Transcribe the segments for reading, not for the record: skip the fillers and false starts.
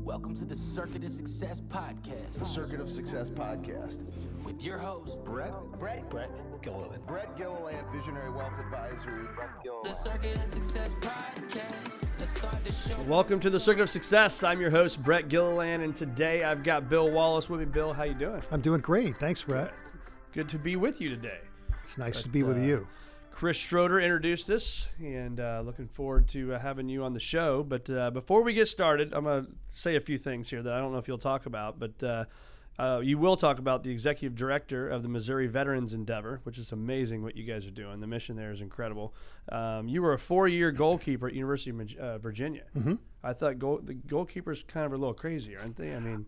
Welcome to the Circuit of Success Podcast. The Circuit of Success Podcast. With your host, Brett Gilliland. Brett Gilliland, Visionary Wealth Advisory. the Circuit of Success Podcast. Let's start the show. Welcome to the Circuit of Success. I'm your host, Brett Gilliland, and today I've got Bill Wallace with me. Bill, how you doing? I'm doing great. Thanks, Brett. Good to be with you today. It's nice to be with you. Chris Schroeder introduced us, and looking forward to having you on the show. But before we get started, I'm going to say a few things here that I don't know if you'll talk about, but you will talk about the executive director of the Missouri Veterans Endeavor, which is amazing what you guys are doing. The mission there is incredible. You were a 4-year goalkeeper at University of Virginia. Mm-hmm. I thought the goalkeepers kind of are a little crazy, aren't they? I mean,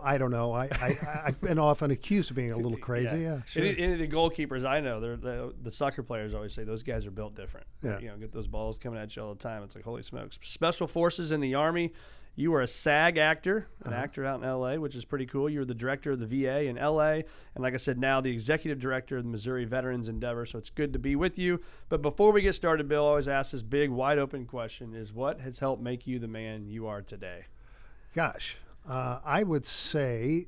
I don't know. I've been often accused of being a little crazy. Yeah, sure. Any of the goalkeepers I know, the soccer players always say those guys are built different. Yeah. Get those balls coming at you all the time. It's like, holy smokes. Special Forces in the Army. You were a SAG actor, an actor out in L.A., which is pretty cool. You were the director of the VA in L.A., and like I said, now the executive director of the Missouri Veterans Endeavor, so it's good to be with you. But before we get started, Bill, I always ask this big, wide-open question, is what has helped make you the man you are today? Gosh, I would say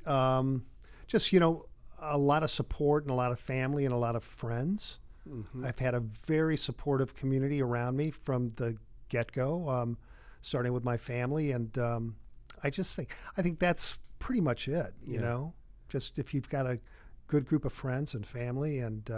just, a lot of support and a lot of family and a lot of friends. Mm-hmm. I've had a very supportive community around me from the get-go. Starting with my family, and I think that's pretty much it. You know, just if you've got a good group of friends and family and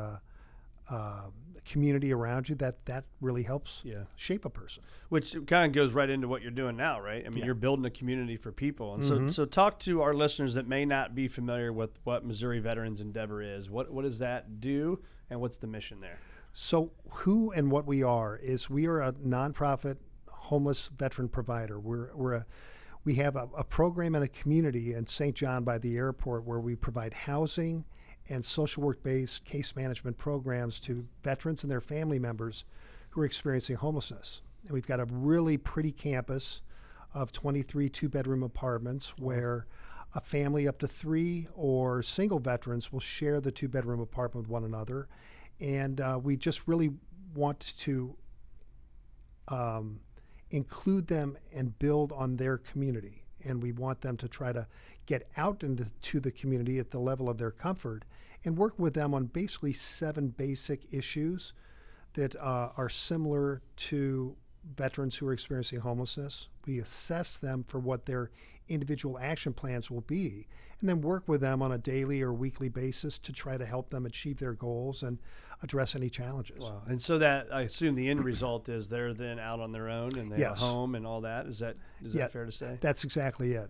community around you, that really helps shape a person. Which kind of goes right into what you're doing now, right? I mean, you're building a community for people, and so talk to our listeners that may not be familiar with what Missouri Veterans Endeavor is. What does that do, and what's the mission there? So, who and what we are is we are a nonprofit homeless veteran provider. We have a program in a community in St. John by the airport where we provide housing and social work-based case management programs to veterans and their family members who are experiencing homelessness. And we've got a really pretty campus of 23 two-bedroom apartments where a family up to 3 or single veterans will share the two-bedroom apartment with one another. And we just really want to include them and build on their community. And we want them to try to get out into the community at the level of their comfort and work with them on basically 7 basic issues that are similar to veterans who are experiencing homelessness. We assess them for what their individual action plans will be, and then work with them on a daily or weekly basis to try to help them achieve their goals and address any challenges. Wow. And so that, I assume the end result is they're then out on their own and they have a home and all that. Is that fair to say? That's exactly it.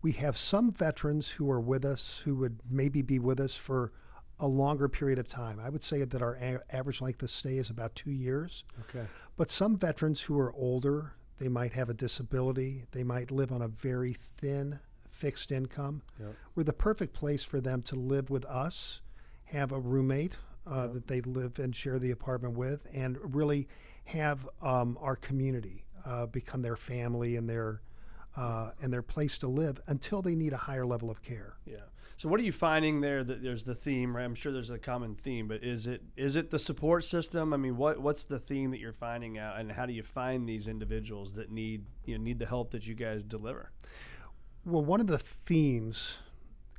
We have some veterans who are with us who would maybe be with us for a longer period of time. I would say that our average length of stay is about 2 years. Okay. But some veterans who are older, they might have a disability, they might live on a very thin fixed income. Yep. We're the perfect place for them to live with us, have a roommate that they live and share the apartment with, and really have our community become their family and their place to live until they need a higher level of care. Yeah. So what are you finding there? That there's the theme, right? I'm sure there's a common theme, but is it the support system? I mean, what's the theme that you're finding out, and how do you find these individuals that need the help that you guys deliver? Well, one of the themes,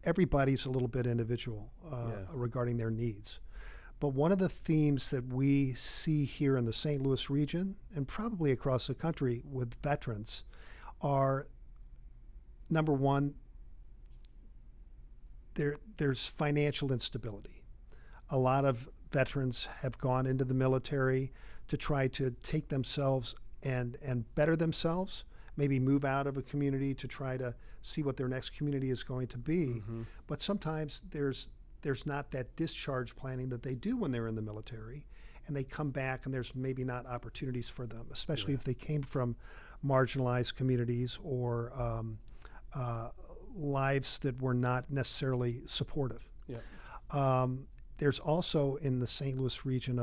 everybody's a little bit individual regarding their needs. But one of the themes that we see here in the St. Louis region and probably across the country with veterans are, number one, there's financial instability. A lot of veterans have gone into the military to try to take themselves and better themselves, maybe move out of a community to try to see what their next community is going to be. Mm-hmm. But sometimes there's not that discharge planning that they do when they're in the military, and they come back and there's maybe not opportunities for them, especially if they came from marginalized communities or lives that were not necessarily supportive. Yeah. There's also in the St. Louis region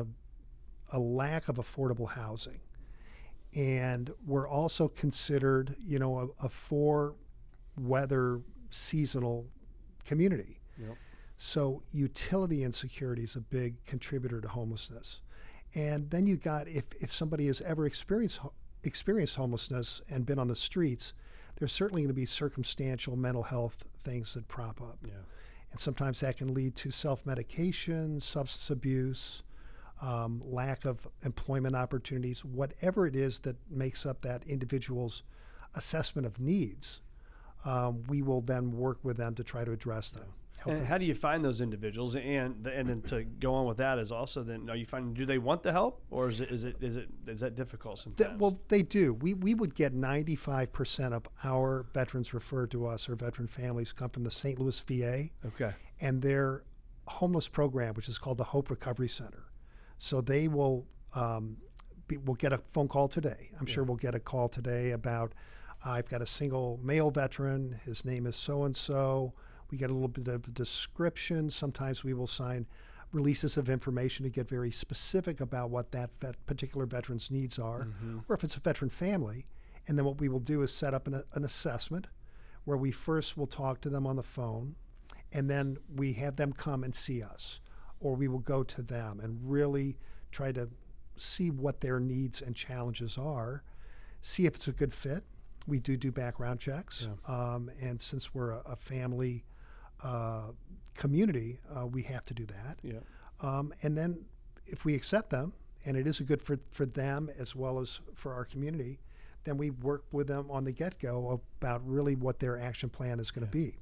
a lack of affordable housing. And we're also considered, a 4-weather seasonal community. Yep. So utility insecurity is a big contributor to homelessness. And then you got, if somebody has ever experienced homelessness and been on the streets, there's certainly going to be circumstantial mental health things that prop up. Yeah. And sometimes that can lead to self-medication, substance abuse, lack of employment opportunities, whatever it is that makes up that individual's assessment of needs. We will then work with them to try to address them. And how do you find those individuals? And then to go on with that is also then, are you finding, do they want the help, or is that difficult sometimes? Well, they do. We would get 95% of our veterans referred to us, or veteran families, come from the St. Louis VA. Okay. And their homeless program, which is called the Hope Recovery Center. So they will we'll get a phone call today. I'm sure we'll get a call today about, I've got a single male veteran. His name is so-and-so. We get a little bit of a description. Sometimes we will sign releases of information to get very specific about what that particular veteran's needs are, or if it's a veteran family. And then what we will do is set up an assessment where we first will talk to them on the phone, and then we have them come and see us, or we will go to them and really try to see what their needs and challenges are, see if it's a good fit. We do background checks, and since we're a family community, we have to do that. Yeah. And then if we accept them, and it is a good for them as well as for our community, then we work with them on the get-go about really what their action plan is going to be.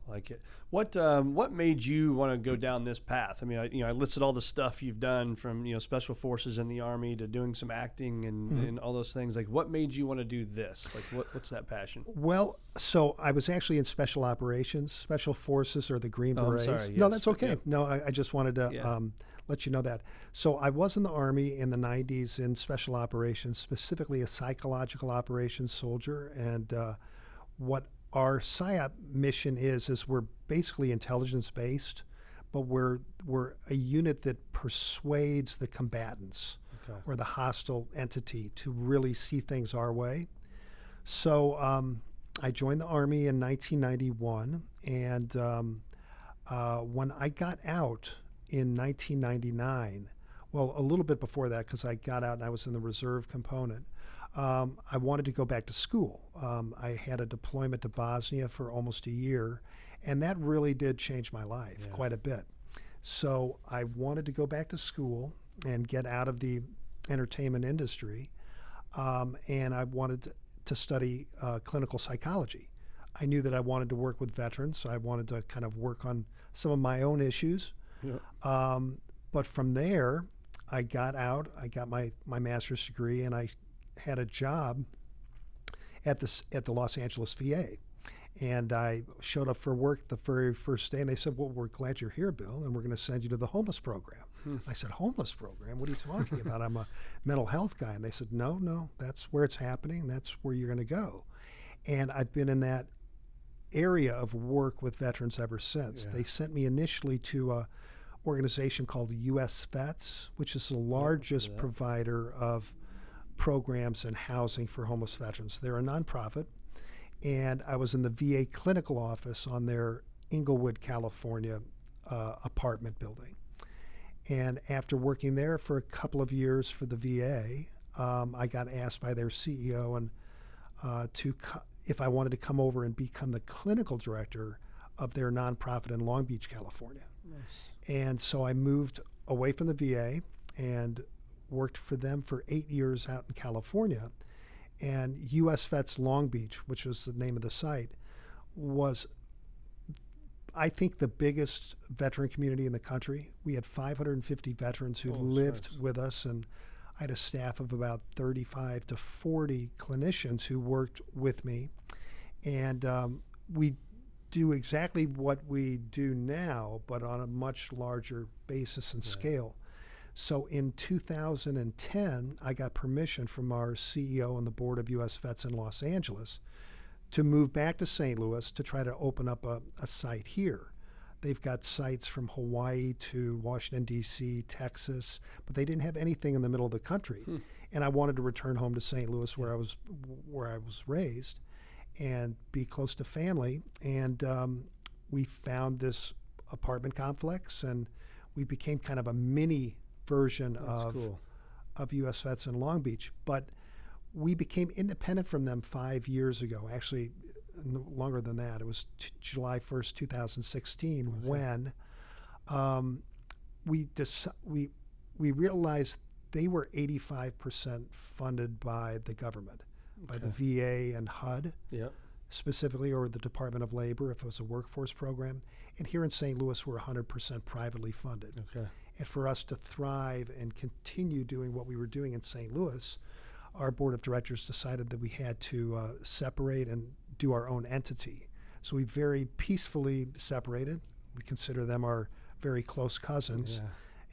Like it. What made you want to go down this path? I mean, I listed all the stuff you've done, from special forces in the Army to doing some acting and all those things. Like, what made you want to do this? Like, what's that passion? Well, so I was actually in special operations, special forces, or the Green Berets. I'm sorry, No, yes, that's okay. yeah. No, I just wanted to let you know that. So I was in the Army in the 90s in special operations, specifically a psychological operations soldier, and what our PSYOP mission is we're basically intelligence-based, but we're a unit that persuades the combatants or the hostile entity to really see things our way. So I joined the Army in 1991, and when I got out in 1999, well, a little bit before that, because I got out and I was in the reserve component, I wanted to go back to school. I had a deployment to Bosnia for almost a year, and that really did change my life quite a bit. So I wanted to go back to school and get out of the entertainment industry, and I wanted to study clinical psychology. I knew that I wanted to work with veterans, so I wanted to kind of work on some of my own issues. Yeah. But from there, I got out, I got my master's degree, and I had a job at the Los Angeles VA. And I showed up for work the very first day, and they said, well, we're glad you're here, Bill, and we're going to send you to the homeless program. I said, homeless program? What are you talking about? I'm a mental health guy. And they said, no, that's where it's happening. That's where you're going to go. And I've been in that area of work with veterans ever since. Yeah. They sent me initially to a organization called US Vets, which is the largest provider of programs and housing for homeless veterans. They're a nonprofit, and I was in the VA clinical office on their Inglewood, California apartment building. And after working there for a couple of years for the VA, I got asked by their CEO if I wanted to come over and become the clinical director of their nonprofit in Long Beach, California. Nice. And so I moved away from the VA and worked for them for 8 years out in California. And US Vets Long Beach, which was the name of the site, was, I think, the biggest veteran community in the country. We had 550 veterans who lived with us, and I had a staff of about 35 to 40 clinicians who worked with me. And we do exactly what we do now, but on a much larger basis and scale. So in 2010, I got permission from our CEO and the board of US Vets in Los Angeles to move back to St. Louis to try to open up a site here. They've got sites from Hawaii to Washington, D.C., Texas, but they didn't have anything in the middle of the country. And I wanted to return home to St. Louis where I was raised and be close to family. And we found this apartment complex, and we became kind of a mini version of US Vets in Long Beach. But we became independent from them 5 years ago. Actually, longer than that. It was July 1st, 2016, when we realized they were 85% funded by the government, by the VA and HUD, specifically, or the Department of Labor if it was a workforce program. And here in St. Louis, we're 100% privately funded. And for us to thrive and continue doing what we were doing in St. Louis, our board of directors decided that we had to separate and do our own entity. So we very peacefully separated. We consider them our very close cousins,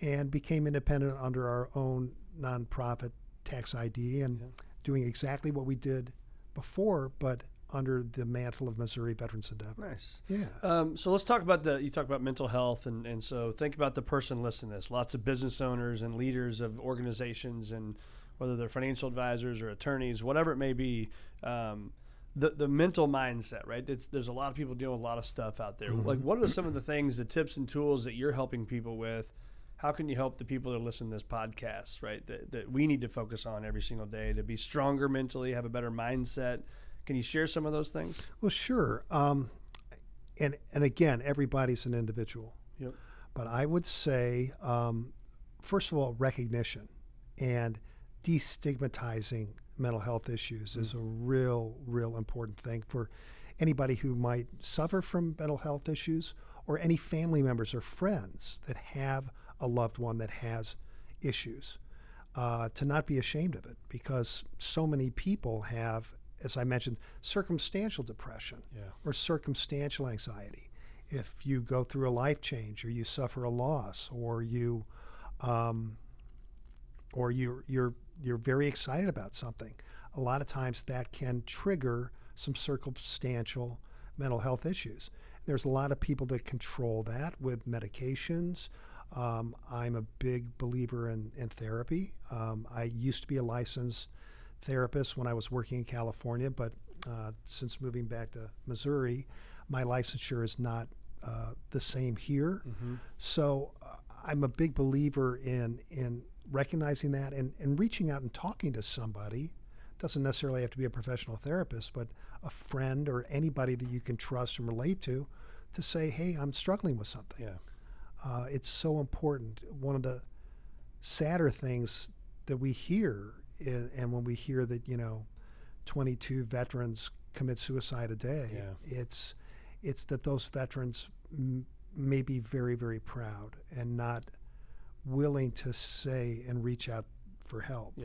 and became independent under our own nonprofit tax ID and doing exactly what we did before, but under the mantle of Missouri Veterans Endeavor. Nice. Yeah. So let's talk about you talk about mental health, and so think about the person listening to this. Lots of business owners and leaders of organizations, and whether they're financial advisors or attorneys, whatever it may be, the mental mindset, right? There's a lot of people dealing with a lot of stuff out there. Like, what are some of the things, the tips and tools that you're helping people with? How can you help the people that listen to this podcast, right, that we need to focus on every single day to be stronger mentally, have a better mindset? Can you share some of those things? Well, sure. And again, everybody's an individual. Yep. But I would say, first of all, recognition and destigmatizing mental health issues is a real important thing for anybody who might suffer from mental health issues, or any family members or friends that have a loved one that has issues, to not be ashamed of it, because so many people have, as I mentioned, circumstantial depression or circumstantial anxiety. If you go through a life change, or you suffer a loss, or you're very excited about something, a lot of times that can trigger some circumstantial mental health issues. There's a lot of people that control that with medications. I'm a big believer in therapy. I used to be a licensed therapist when I was working in California, but since moving back to Missouri, my licensure is not the same here. So I'm a big believer in recognizing that and reaching out and talking to somebody. Doesn't necessarily have to be a professional therapist, but a friend or anybody that you can trust and relate to say, hey, I'm struggling with something. It's so important. One of the sadder things that we hear, and when we hear that 22 veterans commit suicide a day, it's that those veterans may be very, very proud and not willing to say and reach out for help.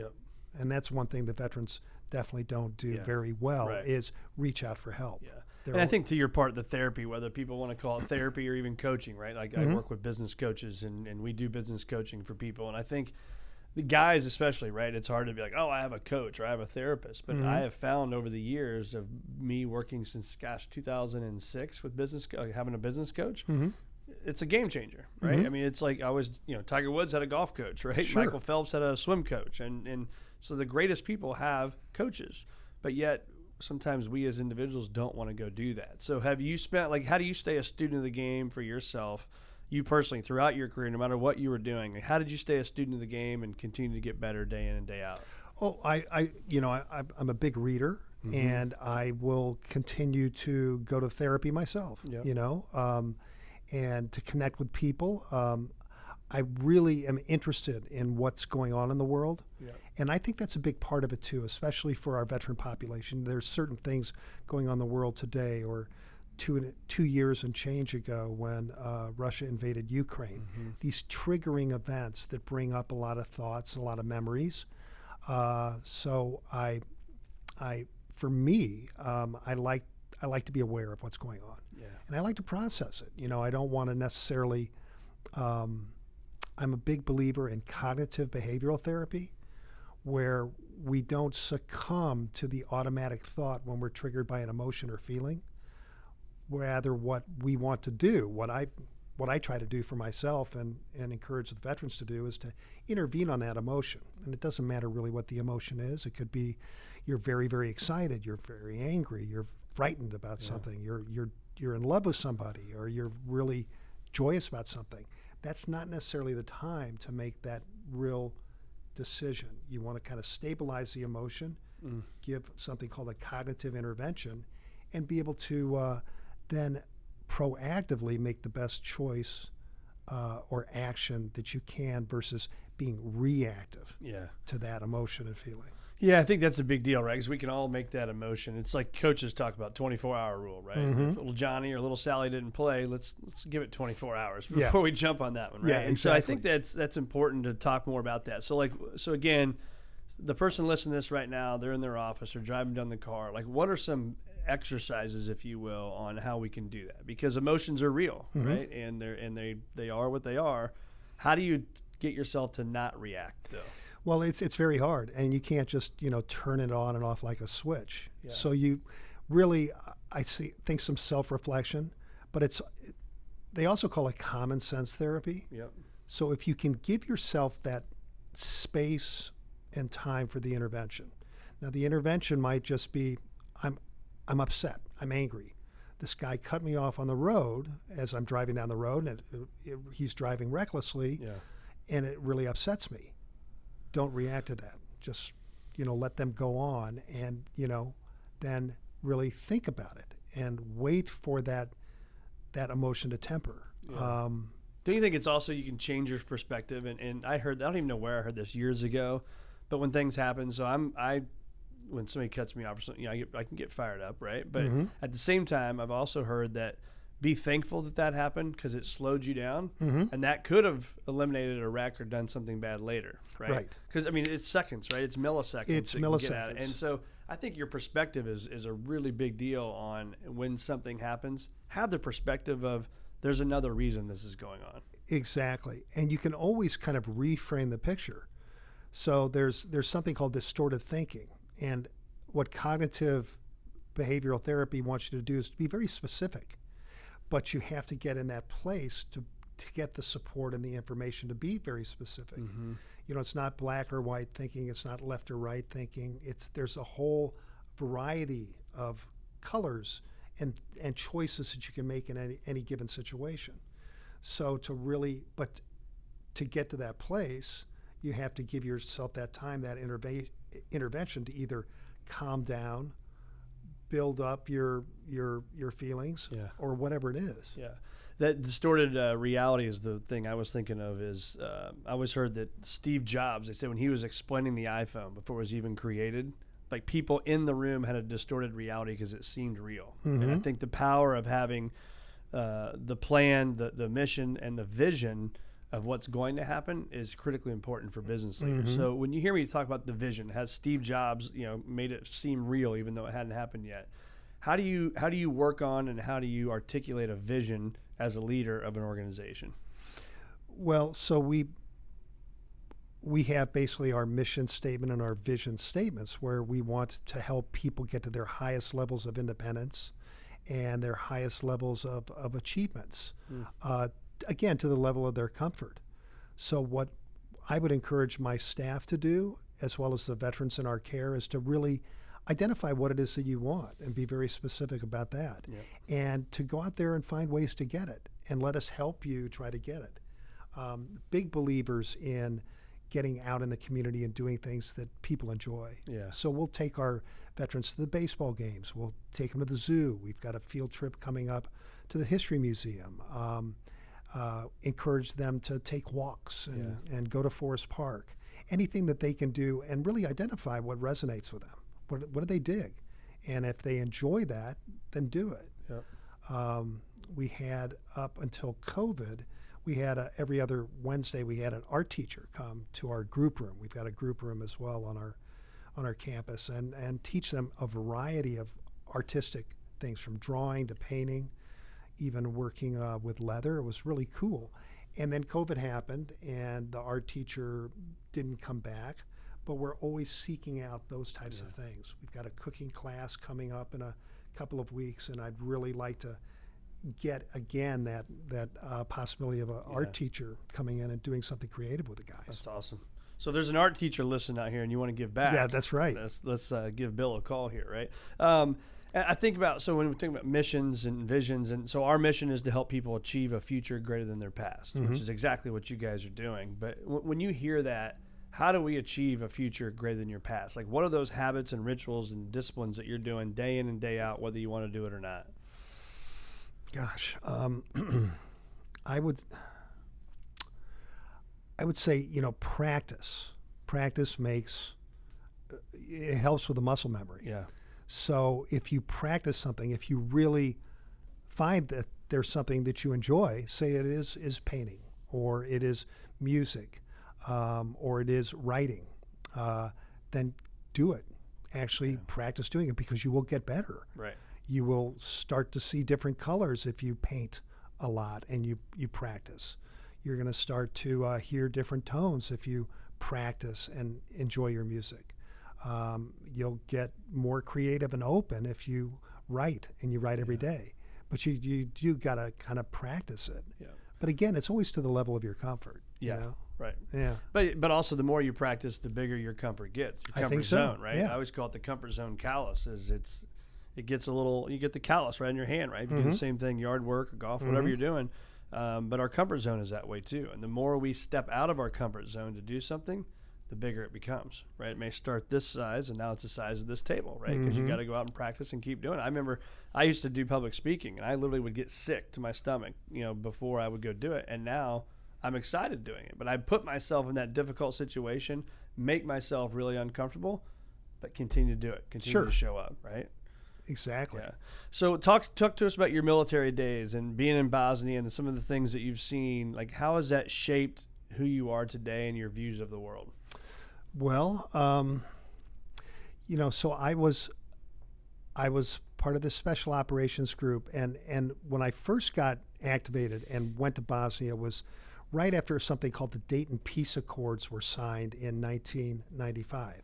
And that's one thing that veterans definitely don't do very well, is reach out for help. And I think, to your part, the therapy, whether people want to call it therapy or even coaching, right? Like, I work with business coaches, and we do business coaching for people. And I think the guys especially, right, it's hard to be like, oh, I have a coach or I have a therapist. But I have found over the years of me working since, 2006 with having a business coach, it's a game changer, right? I mean, it's like Tiger Woods had a golf coach, right? Sure. Michael Phelps had a swim coach. And so the greatest people have coaches, but yet sometimes we as individuals don't want to go do that. So have you spent, how do you stay a student of the game for yourself, you personally, throughout your career, no matter what you were doing? How did you stay a student of the game and continue to get better day in and day out? Oh, I'm a big reader, and I will continue to go to therapy myself, and to connect with people. I really am interested in what's going on in the world. And I think that's a big part of it too, especially for our veteran population. There's certain things going on in the world today, or 2 years and change ago when Russia invaded Ukraine. These triggering events that bring up a lot of thoughts, a lot of memories. So I for me, I like to be aware of what's going on, and I like to process it. I don't want to necessarily. I'm a big believer in cognitive behavioral therapy, where we don't succumb to the automatic thought when we're triggered by an emotion or feeling. Rather, what we want to do, what I try to do for myself and encourage the veterans to do, is to intervene on that emotion. And it doesn't matter really what the emotion is. It could be you're very, very excited, you're very angry, you're frightened about something, you're in love with somebody, or you're really joyous about something. That's not necessarily the time to make that real decision. You want to kind of stabilize the emotion give something called a cognitive intervention, and be able to then proactively make the best choice or action that you can versus being reactive to that emotion and feeling. Yeah, I think that's a big deal, right? Because we can all make that emotion. It's like coaches talk about 24-hour rule, right? If little Johnny or little Sally didn't play, let's give it 24 hours before we jump on that one, right? Yeah, And so I think that's important to talk more about that. So again, the person listening to this right now, they're in their office or driving down the car. Like, what are some exercises, if you will, on how we can do that? Because emotions are real, right? And they are what they are. How do you get yourself to not react, though? Well, it's very hard, and you can't just turn it on and off like a switch. Yeah. So you really, think some self-reflection, but they also call it common sense therapy. Yep. So if you can give yourself that space and time for the intervention. Now the intervention might just be, I'm upset, I'm angry. This guy cut me off on the road as I'm driving down the road, and he's driving recklessly, and it really upsets me. Don't react to that. Just, let them go on and, then really think about it and wait for that emotion to temper. Yeah. Do you think it's also you can change your perspective? And I don't even know where I heard this years ago, but when things happen, so when somebody cuts me off or something, I can get fired up, right? But at the same time, I've also heard that be thankful that happened because it slowed you down, and that could have eliminated a wreck or done something bad later, right? Because it's seconds, right? It's milliseconds. It's milliseconds. And so I think your perspective is a really big deal on when something happens. Have the perspective of there's another reason this is going on. Exactly, and you can always kind of reframe the picture. So there's something called distorted thinking, and what cognitive behavioral therapy wants you to do is to be very specific. But you have to get in that place to get the support and the information to be very specific. It's not black or white thinking. It's not left or right thinking. There's a whole variety of colors and choices that you can make in any given situation. So to get to that place, you have to give yourself that time, that intervention to either calm down, build up your feelings, or whatever it is. Yeah, that distorted reality is the thing I was thinking of. Is I always heard that Steve Jobs, they said when he was explaining the iPhone before it was even created, like people in the room had a distorted reality because it seemed real. And I think the power of having the plan, the mission, and the vision of what's going to happen is critically important for business leaders. So when you hear me talk about the vision, has Steve Jobs, made it seem real even though it hadn't happened yet? How do you work on and how do you articulate a vision as a leader of an organization? Well, so we have basically our mission statement and our vision statements where we want to help people get to their highest levels of independence and their highest levels of achievements. Again, to the level of their comfort. So what I would encourage my staff to do, as well as the veterans in our care, is to really identify what it is that you want and be very specific about that. And to go out there and find ways to get it and let us help you try to get it. Big believers in getting out in the community and doing things that people enjoy. So we'll take our veterans to the baseball games. We'll take them to the zoo. We've got a field trip coming up to the History Museum. Encourage them to take walks and go to Forest Park. Anything that they can do and really identify what resonates with them. What do they dig? And if they enjoy that, then do it. We had, up until COVID, we had every other Wednesday we had an art teacher come to our group room. We've got a group room as well on our campus and teach them a variety of artistic things, from drawing to painting, even working with leather. It was really cool. And then COVID happened and the art teacher didn't come back, but we're always seeking out those types of things. We've got a cooking class coming up in a couple of weeks, and I'd really like to get again that possibility of an art teacher coming in and doing something creative with the guys. That's awesome. So there's an art teacher listening out here and you want to give back. Yeah, that's right. Let's give Bill a call here, right? I think about, so when we think about missions and visions, and so our mission is to help people achieve a future greater than their past, which is exactly what you guys are doing. But when you hear that, how do we achieve a future greater than your past? Like, what are those habits and rituals and disciplines that you're doing day in and day out, whether you want to do it or not? Gosh, I would say, practice. Practice it helps with the muscle memory. Yeah. So if you practice something, if you really find that there's something that you enjoy, say it is painting, or it is music, or it is writing, then do it. Actually practice doing it, because you will get better. Right. You will start to see different colors if you paint a lot and you practice. You're going to start to hear different tones if you practice and enjoy your music. You'll get more creative and open if you write, and you write every day. But you got to kind of practice it. Yeah. But again, it's always to the level of your comfort. Yeah. You know? Right. Yeah. But also, the more you practice, the bigger your comfort gets. Your comfort I think so. zone, right? Yeah. I always call it the comfort zone callus. It gets a little. You get the callus right in your hand, right? You do the same thing, yard work or golf, whatever you're doing. But our comfort zone is that way too. And the more we step out of our comfort zone to do something, the bigger it becomes, right? It may start this size, and now it's the size of this table, right? Because you got to go out and practice and keep doing it. I remember I used to do public speaking, and I literally would get sick to my stomach, before I would go do it. And now I'm excited doing it. But I put myself in that difficult situation, make myself really uncomfortable, but continue to do it, continue to show up, right? Exactly. Yeah. So talk to us about your military days and being in Bosnia and some of the things that you've seen. Like, how has that shaped who you are today and your views of the world? Well, so I was part of the special operations group, and when I first got activated and went to Bosnia was right after something called the Dayton Peace Accords were signed in 1995,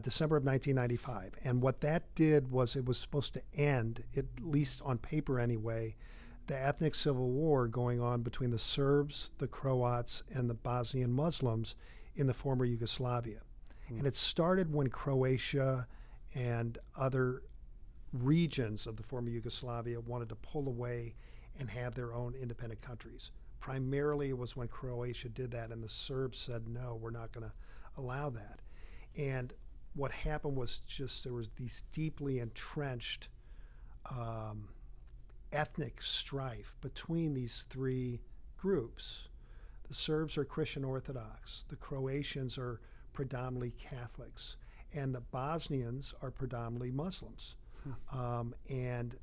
December of 1995. And what that did was it was supposed to end, at least on paper anyway, the ethnic civil war going on between the Serbs, the Croats, and the Bosnian Muslims in the former Yugoslavia. And it started when Croatia and other regions of the former Yugoslavia wanted to pull away and have their own independent countries. Primarily it was when Croatia did that, and the Serbs said, no, we're not going to allow that. And what happened was just there was these deeply entrenched ethnic strife between these three groups. The Serbs are Christian Orthodox, the Croatians are predominantly Catholics, and the Bosnians are predominantly Muslims. And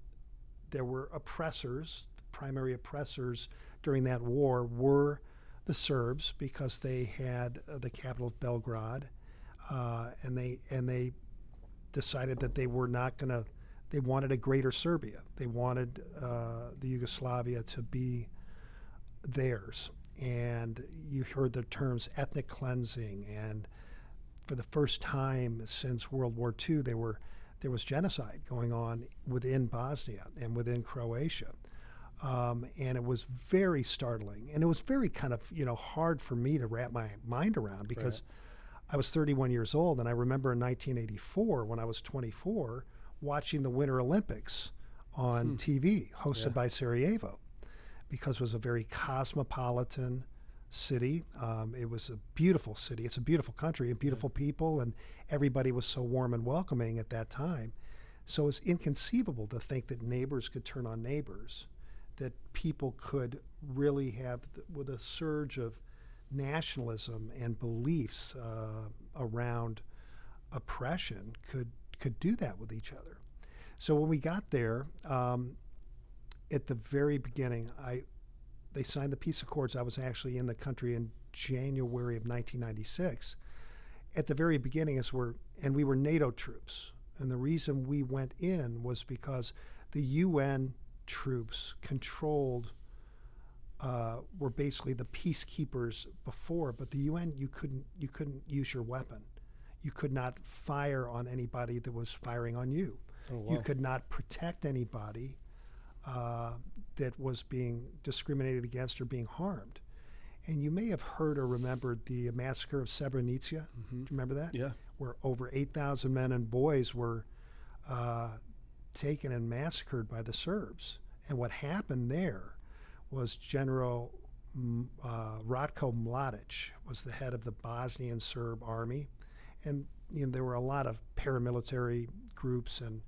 there were oppressors. The primary oppressors during that war were the Serbs, because they had the capital of Belgrade, and they decided that they were not going to. They wanted a greater Serbia. They wanted the Yugoslavia to be theirs. And you heard the terms ethnic cleansing, and for the first time since World War II, there was genocide going on within Bosnia and within Croatia. And it was very startling, and it was very kind of hard for me to wrap my mind around, because I was 31 years old, and I remember in 1984 when I was 24 watching the Winter Olympics on TV hosted by Sarajevo, because it was a very cosmopolitan city. It was a beautiful city. It's a beautiful country and beautiful people, and everybody was so warm and welcoming at that time. So it's inconceivable to think that neighbors could turn on neighbors, that people could really have, with a surge of nationalism and beliefs around oppression, could do that with each other. So when we got there, at the very beginning, they signed the peace accords. I was actually in the country in January of 1996. At the very beginning, we were NATO troops. And the reason we went in was because the UN troops controlled, were basically the peacekeepers before, but the UN, you couldn't use your weapon. You could not fire on anybody that was firing on you. Oh, wow. You could not protect anybody that was being discriminated against or being harmed. And you may have heard or remembered the massacre of Srebrenica. Do you remember that? Yeah. Where over 8,000 men and boys were taken and massacred by the Serbs. And what happened there was General Ratko Mladic was the head of the Bosnian Serb army. And there were a lot of paramilitary groups and,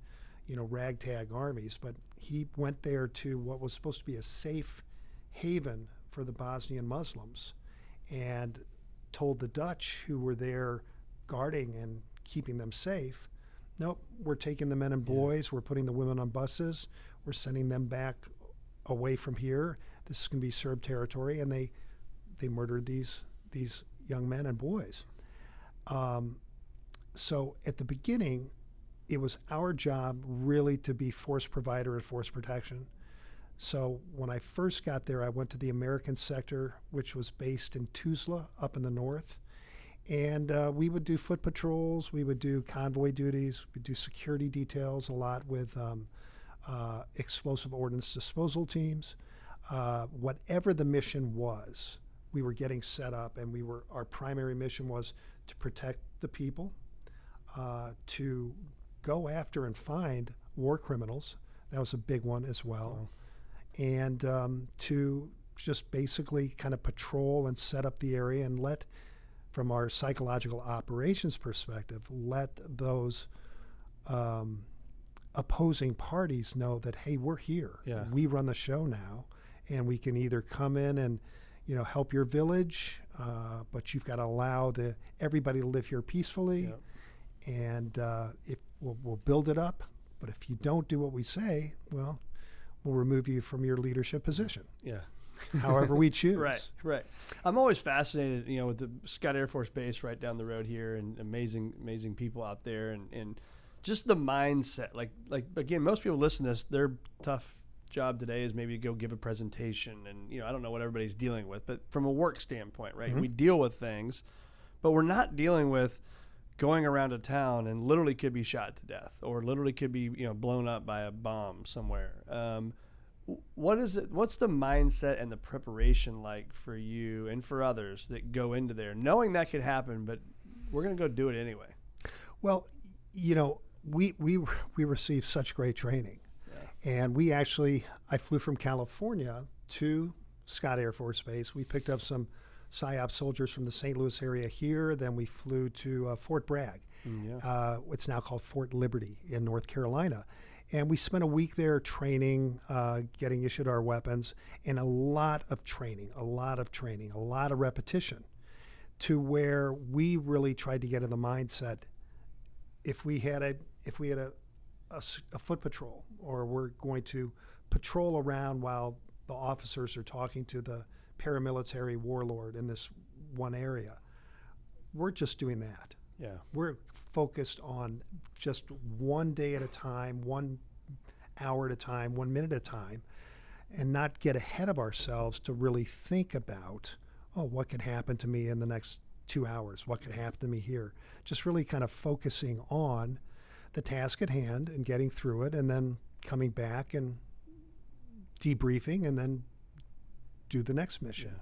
ragtag armies, but he went there to what was supposed to be a safe haven for the Bosnian Muslims and told the Dutch who were there guarding and keeping them safe, nope, we're taking the men and boys, we're putting the women on buses, we're sending them back away from here. This is going to be Serb territory, and they murdered these young men and boys. So at the beginning, it was our job really to be force provider and force protection. So when I first got there, I went to the American sector, which was based in Tuzla up in the north. And we would do foot patrols, we would do convoy duties, we'd do security details a lot with explosive ordnance disposal teams. Whatever the mission was, we were getting set up, and our primary mission was to protect the people, to go after and find war criminals. That was a big one as well. And to just basically kind of patrol and set up the area and let, from our psychological operations perspective, let those opposing parties know that, hey, we're here. Yeah. We run the show now, and we can either come in and help your village, but you've got to allow everybody to live here peacefully. Yep. And if we'll build it up, but if you don't do what we say, well, we'll remove you from your leadership position. Yeah. However we choose. Right. I'm always fascinated, with the Scott Air Force Base right down the road here, and amazing people out there, and just the mindset. Like again, most people listen to this, their tough job today is maybe to go give a presentation, and I don't know what everybody's dealing with, but from a work standpoint, right? Mm-hmm. We deal with things, but we're not dealing with going around a town and literally could be shot to death, or literally could be blown up by a bomb somewhere. What is it? What's the mindset and the preparation like for you and for others that go into there, knowing that could happen, but we're going to go do it anyway? Well, we received such great training, and I flew from California to Scott Air Force Base. We picked up some PSYOP soldiers from the St. Louis area here. Then we flew to Fort Bragg. It's now called Fort Liberty in North Carolina. And we spent a week there training, getting issued our weapons, and a lot of training, a lot of repetition, to where we really tried to get in the mindset. If we had a foot patrol, or we're going to patrol around while the officers are talking to the paramilitary warlord in this one area, we're just doing that. Yeah. We're focused on just one day at a time, 1 hour at a time, 1 minute at a time, and not get ahead of ourselves to really think about, what could happen to me in the next 2 hours? What could happen to me here? Just really kind of focusing on the task at hand and getting through it, and then coming back and debriefing, and then do the next mission.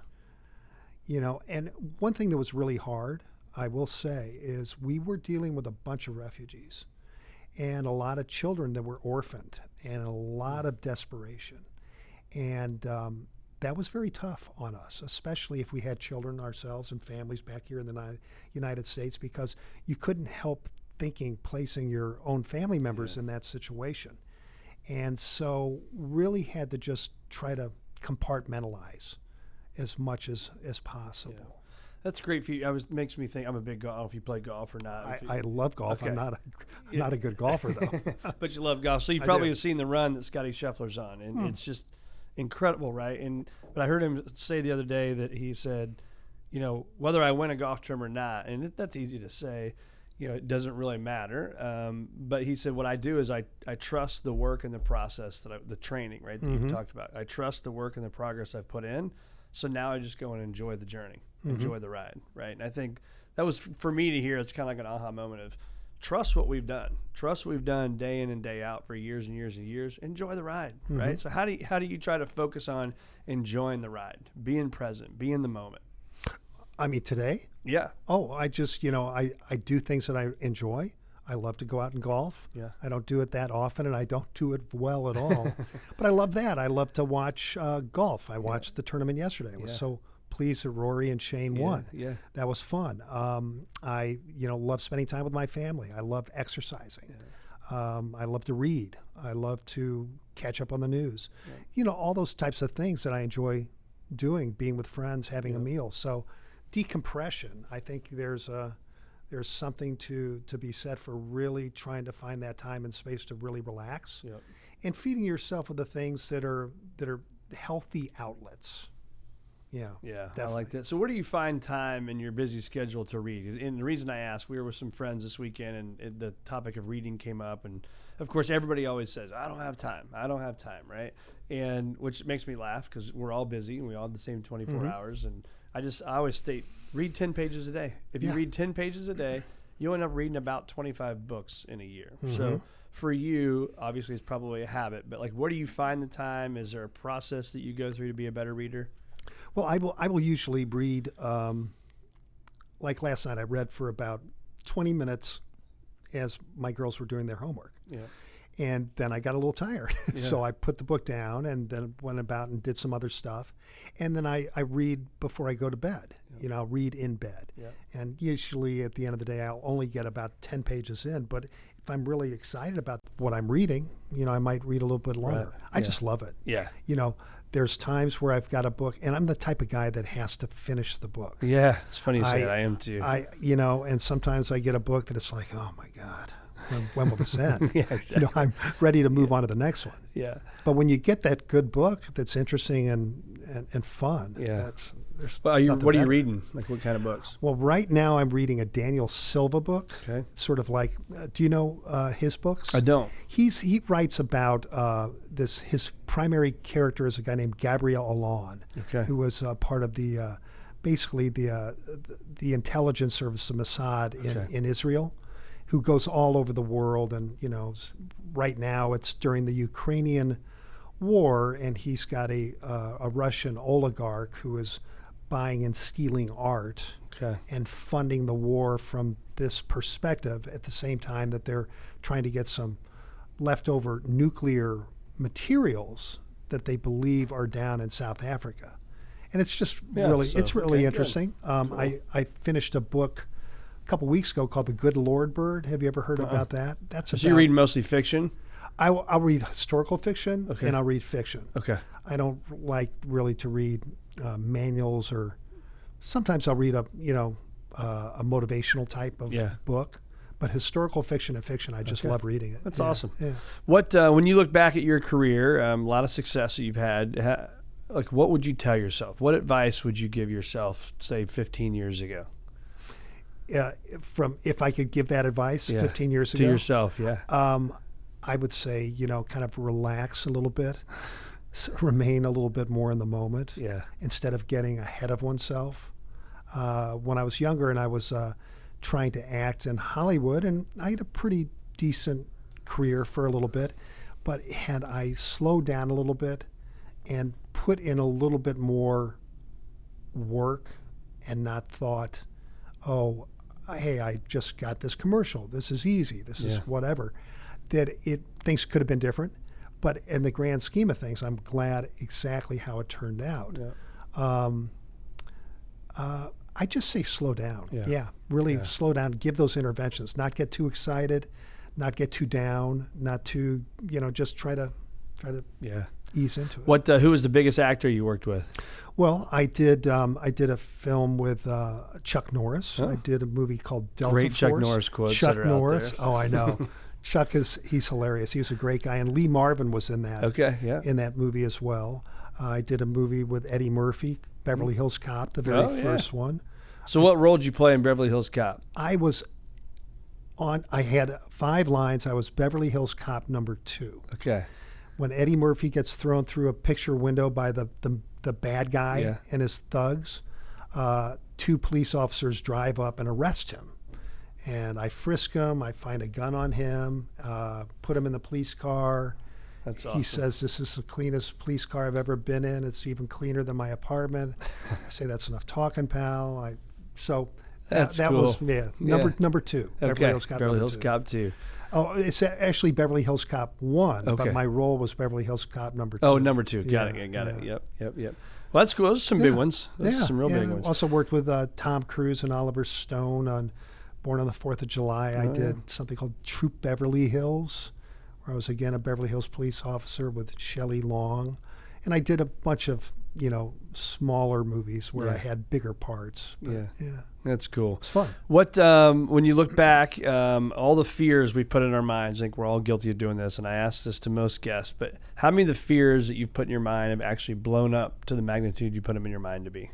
And one thing that was really hard, I will say, is we were dealing with a bunch of refugees and a lot of children that were orphaned, and a lot of desperation. And that was very tough on us, especially if we had children ourselves and families back here in the United States, because you couldn't help placing your own family members in that situation. And so really had to just try to compartmentalize as much as possible. Yeah. That's great for you. Makes me think, I'm a big golf. I don't know if you play golf or not. I love golf. Okay. I'm not a good golfer though. But you love golf, so you probably have seen the run that Scotty Scheffler's on, and it's just incredible, right? But I heard him say the other day that he said, whether I win a golf tournament or not, and that's easy to say, it doesn't really matter. But he said, what I do is I trust the work and the process the training, right, that you've talked about. I trust the work and the progress I've put in. So now I just go and enjoy the journey, enjoy the ride, right? And I think that was, for me to hear, it's kind of like an aha moment of trust what we've done. Trust what we've done day in and day out for years and years and years. Enjoy the ride, right? So how do you try to focus on enjoying the ride, being present, be in the moment? I mean, today? Yeah. I just, I do things that I enjoy. I love to go out and golf. Yeah. I don't do it that often, and I don't do it well at all. But I love that. I love to watch golf. I watched the tournament yesterday. I was so pleased that Rory and Shane won. Yeah. That was fun. I love spending time with my family. I love exercising. I love to read. I love to catch up on the news. All those types of things that I enjoy doing, being with friends, having a meal. So decompression, I think there's something to be said for really trying to find that time and space to really relax and feeding yourself with the things that are healthy outlets. Yeah, I like that. So where do you find time in your busy schedule to read? And the reason I asked, we were with some friends this weekend, and the topic of reading came up. And, of course, everybody always says, I don't have time, right? And which makes me laugh because we're all busy, and we all have the same 24 hours. And I always state, read 10 pages a day. If you read 10 pages a day, you'll end up reading about 25 books in a year. So for you, obviously, it's probably a habit. But, where do you find the time? Is there a process that you go through to be a better reader? Well, I will usually read, like last night, I read for about 20 minutes as my girls were doing their homework. Yeah. And then I got a little tired. So I put the book down and then went about and did some other stuff. And then I read before I go to bed. I'll read in bed. And usually at the end of the day, I'll only get about 10 pages in. But if I'm really excited about what I'm reading, I might read a little bit longer. Right. I just love it. Yeah. There's times where I've got a book, and I'm the type of guy that has to finish the book. Yeah, it's funny you say that. I am too. And sometimes I get a book that it's like, oh my God, when will this end? Exactly. I'm ready to move on to the next one. Yeah. But when you get that good book that's interesting and fun, what are you reading? What kind of books? Well, right now I'm reading a Daniel Silva book. Okay. Sort of like, do you know his books? I don't. He writes about his primary character is a guy named Gabriel Allon, who was part of the basically the intelligence service of Mossad in Israel, who goes all over the world. And right now it's during the Ukrainian war, and he's got a Russian oligarch who is buying and stealing art and funding the war from this perspective at the same time that they're trying to get some leftover nuclear materials that they believe are down in South Africa. And it's just really interesting. Cool. I finished a book a couple weeks ago called The Good Lord Bird. Have you ever heard about that? So you read mostly fiction? I'll read historical fiction and I'll read fiction. Okay. I don't like really to read manuals, or sometimes I'll read a motivational type of book, but historical fiction and fiction, I just love reading it. That's awesome. Yeah. What when you look back at your career, a lot of success that you've had, what would you tell yourself? What advice would you give yourself, say, 15 years ago? If I could give that advice 15 years ago? To yourself, I would say, kind of relax a little bit, remain a little bit more in the moment instead of getting ahead of oneself. When I was younger and I was trying to act in Hollywood, and I had a pretty decent career for a little bit, but had I slowed down a little bit and put in a little bit more work and not thought, oh, hey, I just got this commercial. This is easy. This is whatever. That things could have been different, but in the grand scheme of things, I'm glad exactly how it turned out. I just say slow down. Really slow down. Give those interventions. Not get too excited, not get too down, not too just try to ease into it. Who was the biggest actor you worked with? Well, I did a film with Chuck Norris. I did a movie called Delta Great Force. Chuck Norris quotes. Chuck that are Norris. out there. Oh, I know. Chuck he's hilarious. He was a great guy, and Lee Marvin was in that. In that movie as well. I did a movie with Eddie Murphy, Beverly Hills Cop, the very first one. So what role did you play in Beverly Hills Cop? I had 5 lines. I was Beverly Hills Cop number 2. Okay. When Eddie Murphy gets thrown through a picture window by the bad guy and his thugs, 2 police officers drive up and arrest him. And I frisk him. I find a gun on him, put him in the police car. That's awesome. He says, this is the cleanest police car I've ever been in. It's even cleaner than my apartment. I say, that's enough talking, pal. That's that cool. was number 2. Beverly Hills Cop. Beverly number Hills 2. Cop 2. Oh, it's actually Beverly Hills Cop 1, Okay. but my role was Beverly Hills Cop number 2. Oh, number 2. Got Yeah, it. Got it. yeah. Yep. Well, that's cool. Those are some big ones. Those are some real big ones. Also worked with Tom Cruise and Oliver Stone on Born on the 4th of July. I did something called Troop Beverly Hills, where I was again a Beverly Hills police officer with Shelley Long, and I did a bunch of smaller movies where I had bigger parts. But, That's cool. It's fun. What when you look back, all the fears we've put in our minds, I think we're all guilty of doing this, and I ask this to most guests, but how many of the fears that you've put in your mind have actually blown up to the magnitude you put them in your mind to be?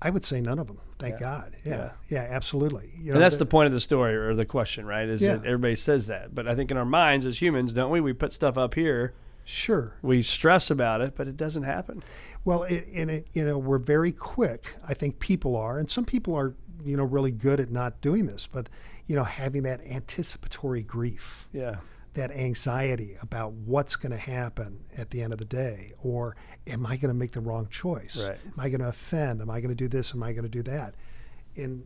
I would say none of them. Thank God. Yeah, absolutely. And that's the point of the story or the question, right? Is that everybody says that, but I think in our minds as humans, don't we? We put stuff up here. Sure. We stress about it, but it doesn't happen. Well, we're very quick. I think people are, and some people are, really good at not doing this, but, having that anticipatory grief. Yeah. That anxiety about what's going to happen at the end of the day, or am I going to make the wrong choice? Right. Am I going to offend? Am I going to do this? Am I going to do that? And,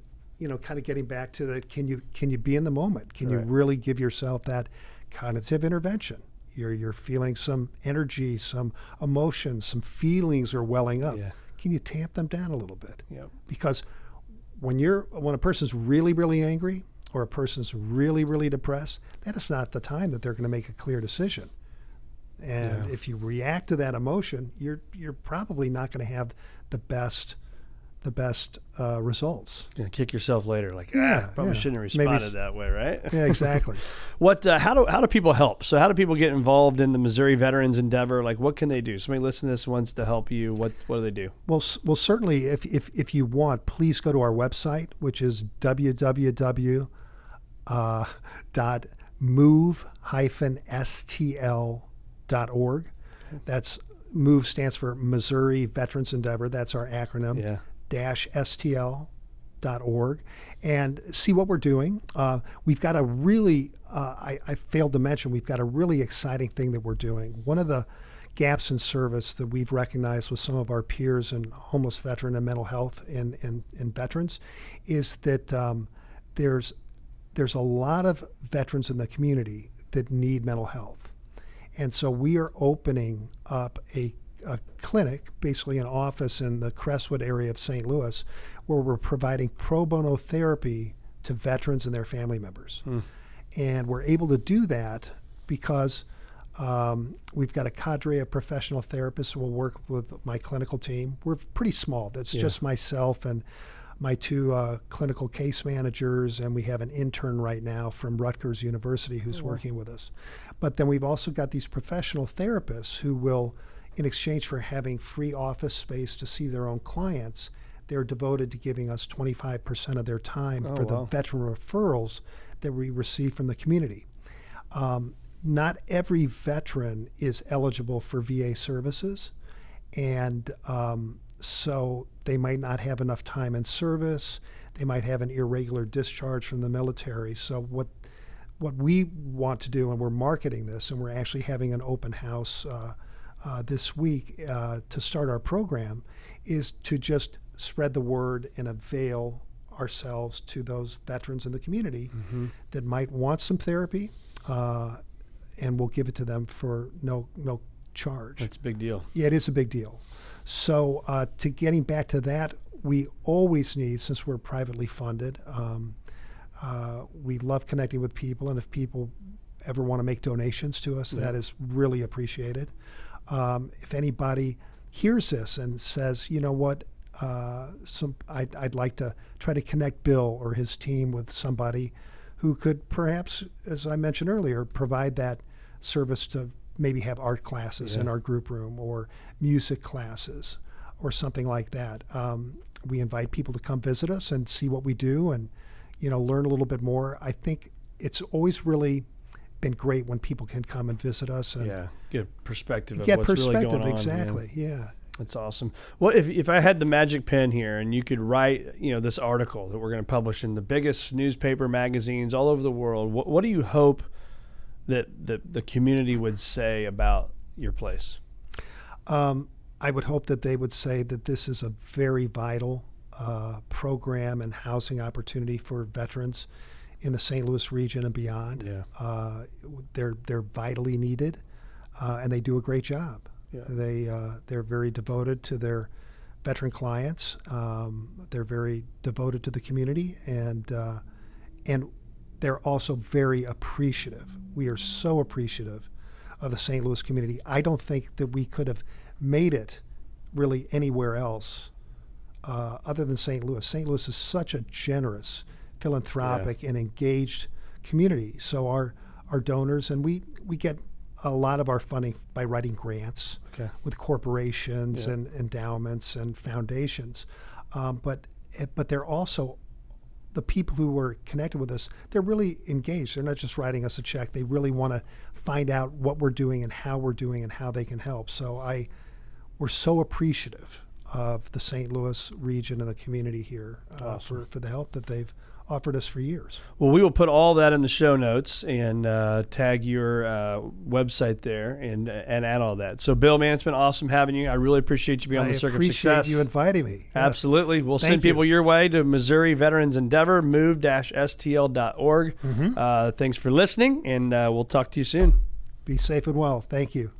kind of getting back to the, can you be in the moment? Can you really give yourself that cognitive intervention? You're feeling some energy, some emotions, some feelings are welling up. Yeah. Can you tamp them down a little bit? Yep. Because when a person's really, really angry or a person's really, really depressed, that is not the time that they're going to make a clear decision. And if you react to that emotion, you're probably not going to have the best results. You're gonna kick yourself later, like probably shouldn't have Maybe responded that way, right? Yeah, exactly. How do people help? So how do people get involved in the Missouri Veterans Endeavor? Like, what can they do? Somebody listening to this wants to help you. What do they do? Well, certainly, if you want, please go to our website, which is www.move-stl.org. That's MOVE stands for Missouri Veterans Endeavor. That's our acronym. Yeah. -stl.org, and see what we're doing. We've got a really, I failed to mention, we've got a really exciting thing that we're doing. One of the gaps in service that we've recognized with some of our peers in homeless veteran and mental health in veterans is that there's a lot of veterans in the community that need mental health. And so we are opening up a clinic, basically an office in the Crestwood area of St. Louis, where we're providing pro bono therapy to veterans and their family members. And we're able to do that because we've got a cadre of professional therapists who will work with my clinical team. We're pretty small. That's just myself and my 2 clinical case managers, and we have an intern right now from Rutgers University who's working with us. But then we've also got these professional therapists who will, in exchange for having free office space to see their own clients, they're devoted to giving us 25% of their time for the veteran referrals that we receive from the community. Not every veteran is eligible for VA services, and so they might not have enough time in service. They might have an irregular discharge from the military. So what we want to do, and we're marketing this, and we're actually having an open house this week to start our program, is to just spread the word and avail ourselves to those veterans in the community that might want some therapy, and we'll give it to them for no charge. That's a big deal. Yeah, it is a big deal. So to getting back to that, we always need, since we're privately funded, we love connecting with people, and if people ever want to make donations to us, that is really appreciated. If anybody hears this and says, you know what, I'd like to try to connect Bill or his team with somebody who could perhaps, as I mentioned earlier, provide that service to maybe have art classes in our group room or music classes or something like that. We invite people to come visit us and see what we do and, learn a little bit more. I think it's always really been great when people can come and visit us and get perspective of get what's perspective, really going on. exactly. Yeah. That's awesome. Well, if I had the magic pen here and you could write, this article that we're going to publish in the biggest newspaper magazines all over the world, what do you hope that the community would say about your place? I would hope that they would say that this is a very vital program and housing opportunity for veterans in the St. Louis region and beyond. Yeah. They're vitally needed, and they do a great job. Yeah. They're very devoted to their veteran clients. They're very devoted to the community, and they're also very appreciative. We are so appreciative of the St. Louis community. I don't think that we could have made it really anywhere else other than St. Louis. St. Louis is such a generous, philanthropic, and engaged community. So our donors, and we get a lot of our funding by writing grants with corporations and endowments and foundations. But they're also, the people who were connected with us, they're really engaged. They're not just writing us a check. They really want to find out what we're doing and how we're doing and how they can help. So we're so appreciative of the St. Louis region and the community here for the help that they've offered us for years. Well, we will put all that in the show notes and tag your website there and add all that. So, Bill, man, it's been awesome having you. I really appreciate you being on the Circuit of Success. I appreciate you inviting me. Yes. Absolutely. We'll send people your way to Missouri Veterans Endeavor, move-stl.org. Thanks for listening, and we'll talk to you soon. Be safe and well. Thank you.